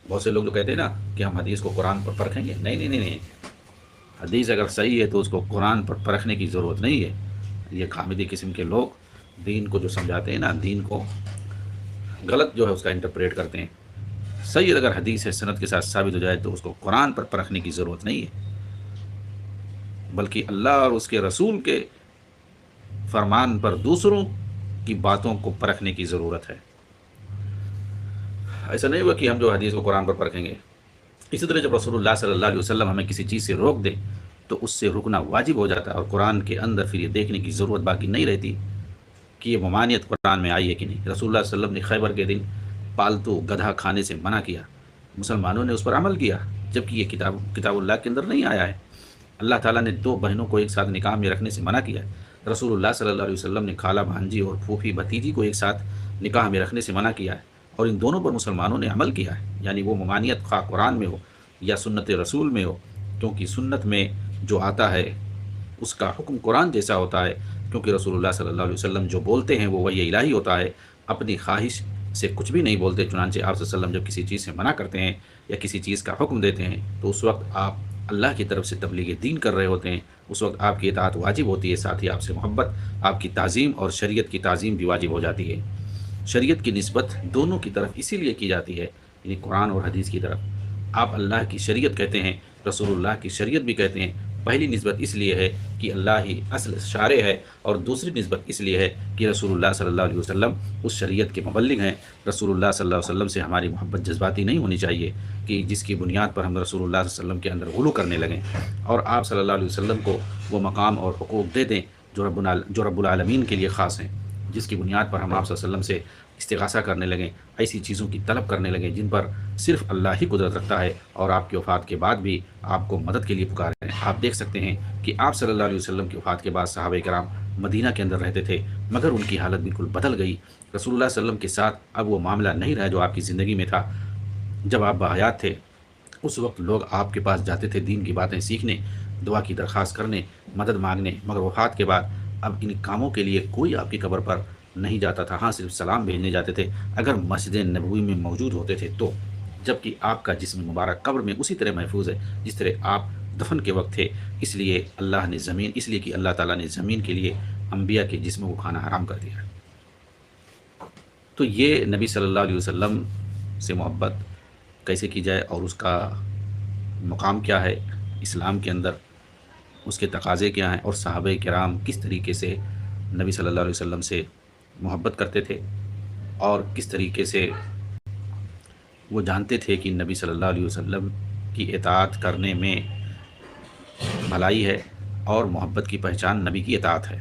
بہت سے لوگ جو کہتے ہیں نا کہ ہم حدیث کو قرآن پر پرکھیں گے، نہیں نہیں نہیں نہیں، حدیث اگر صحیح ہے تو اس کو قرآن پر پرکھنے کی ضرورت نہیں ہے۔ یہ خامدی قسم کے لوگ دین کو جو سمجھاتے ہیں نا، دین کو غلط جو ہے اس کا انٹرپریٹ کرتے ہیں۔ صحیح اگر حدیث ہے سند کے ساتھ ثابت ہو جائے تو اس کو قرآن پر پرکھنے کی ضرورت نہیں ہے، بلکہ اللہ اور اس کے رسول کے فرمان پر دوسروں کی باتوں کو پرکھنے کی ضرورت ہے۔ ایسا نہیں ہوا کہ ہم جو حدیث کو قرآن پر پرکھیں گے۔ اسی طرح جب رسول اللہ صلی اللہ علیہ وسلم ہمیں کسی چیز سے روک دے تو اس سے رکنا واجب ہو جاتا ہے، اور قرآن کے اندر پھر یہ دیکھنے کی ضرورت باقی نہیں رہتی کہ یہ ممانعت قرآن میں آئی ہے کہ نہیں۔ رسول اللہ صلی اللہ علیہ وسلم نے خیبر کے دن پالتو گدھا کھانے سے منع کیا، مسلمانوں نے اس پر عمل کیا، جبکہ یہ کتاب اللہ کے اندر نہیں آیا ہے۔ اللہ تعالیٰ نے دو بہنوں کو ایک ساتھ نکاح میں رکھنے سے منع کیا ہے۔ رسول اللہ صلی اللہ علیہ وسلم نے خالہ بھانجی اور پھوپھی بھتیجی کو ایک ساتھ نکاح میں رکھنے سے منع کیا ہے، اور ان دونوں پر مسلمانوں نے عمل کیا ہے۔ یعنی وہ ممانعت خواہ قرآن میں ہو یا سنت رسول میں ہو، کیونکہ سنت میں جو آتا ہے اس کا حکم قرآن جیسا ہوتا ہے، کیونکہ رسول اللہ صلی اللہ علیہ وسلم جو بولتے ہیں وہ وحی الہی ہوتا ہے، اپنی خواہش سے کچھ بھی نہیں بولتے۔ چنانچہ آپ صلی اللہ علیہ وسلم جب کسی چیز سے منع کرتے ہیں یا کسی چیز کا حکم دیتے ہیں تو اس وقت آپ اللہ کی طرف سے تبلیغ دین کر رہے ہوتے ہیں، اس وقت آپ کی اطاعت واجب ہوتی ہے، ساتھ ہی آپ سے محبت، آپ کی تعظیم اور شریعت کی تعظیم بھی واجب ہو جاتی ہے۔ شریعت کی نسبت دونوں کی طرف اسی لیے کی جاتی ہے، یعنی قرآن اور حدیث کی طرف۔ آپ اللہ کی شریعت کہتے ہیں، رسول اللہ کی شریعت بھی کہتے ہیں۔ پہلی نسبت اس لیے ہے کہ اللہ ہی اصل شارع ہے، اور دوسری نسبت اس لیے ہے کہ رسول اللہ صلی اللہ علیہ وسلم اس شریعت کے مبلغ ہیں۔ رسول اللہ صلی اللہ علیہ وسلم سے ہماری محبت جذباتی نہیں ہونی چاہیے کہ جس کی بنیاد پر ہم رسول اللہ صلی اللہ علیہ وسلم کے اندر غلو کرنے لگیں، اور آپ صلی اللہ علیہ وسلم کو وہ مقام اور حقوق دے دیں جو رب العالمین کے لیے خاص ہیں، جس کی بنیاد پر ہم آپ صلی اللہ علیہ وسلم سے استغاثہ کرنے لگیں، ایسی چیزوں کی طلب کرنے لگیں جن پر صرف اللہ ہی قدرت رکھتا ہے، اور آپ کی وفات کے بعد بھی آپ کو مدد کے لیے پکارے ہیں۔ آپ دیکھ سکتے ہیں کہ آپ صلی اللہ علیہ وسلم کی وفات کے بعد صحابہ کرام مدینہ کے اندر رہتے تھے، مگر ان کی حالت بالکل بدل گئی۔ رسول اللہ صلی اللہ علیہ وسلم کے ساتھ اب وہ معاملہ نہیں رہا جو آپ کی زندگی میں تھا جب آپ باحیات تھے۔ اس وقت لوگ آپ کے پاس جاتے تھے دین کی باتیں سیکھنے، دعا کی درخواست کرنے، مدد مانگنے، مگر وفات کے بعد اب ان کاموں کے لیے کوئی آپ کی قبر پر نہیں جاتا تھا، ہاں صرف سلام بھیجنے جاتے تھے اگر مسجد نبوی میں موجود ہوتے تھے تو، جبکہ آپ کا جسم مبارک قبر میں اسی طرح محفوظ ہے جس طرح آپ دفن کے وقت تھے۔ اس لیے کہ اللہ تعالیٰ نے زمین کے لیے انبیاء کے جسموں کو کھانا حرام کر دیا۔ تو یہ نبی صلی اللہ علیہ وسلم سے محبت کیسے کی جائے اور اس کا مقام کیا ہے اسلام کے اندر، اس کے تقاضے کیا ہیں، اور صحابہ کرام کس طریقے سے نبی صلی اللہ علیہ وسلم سے محبت کرتے تھے، اور کس طریقے سے وہ جانتے تھے کہ نبی صلی اللہ علیہ وسلم کی اطاعت کرنے میں بھلائی ہے، اور محبت کی پہچان نبی کی اطاعت ہے۔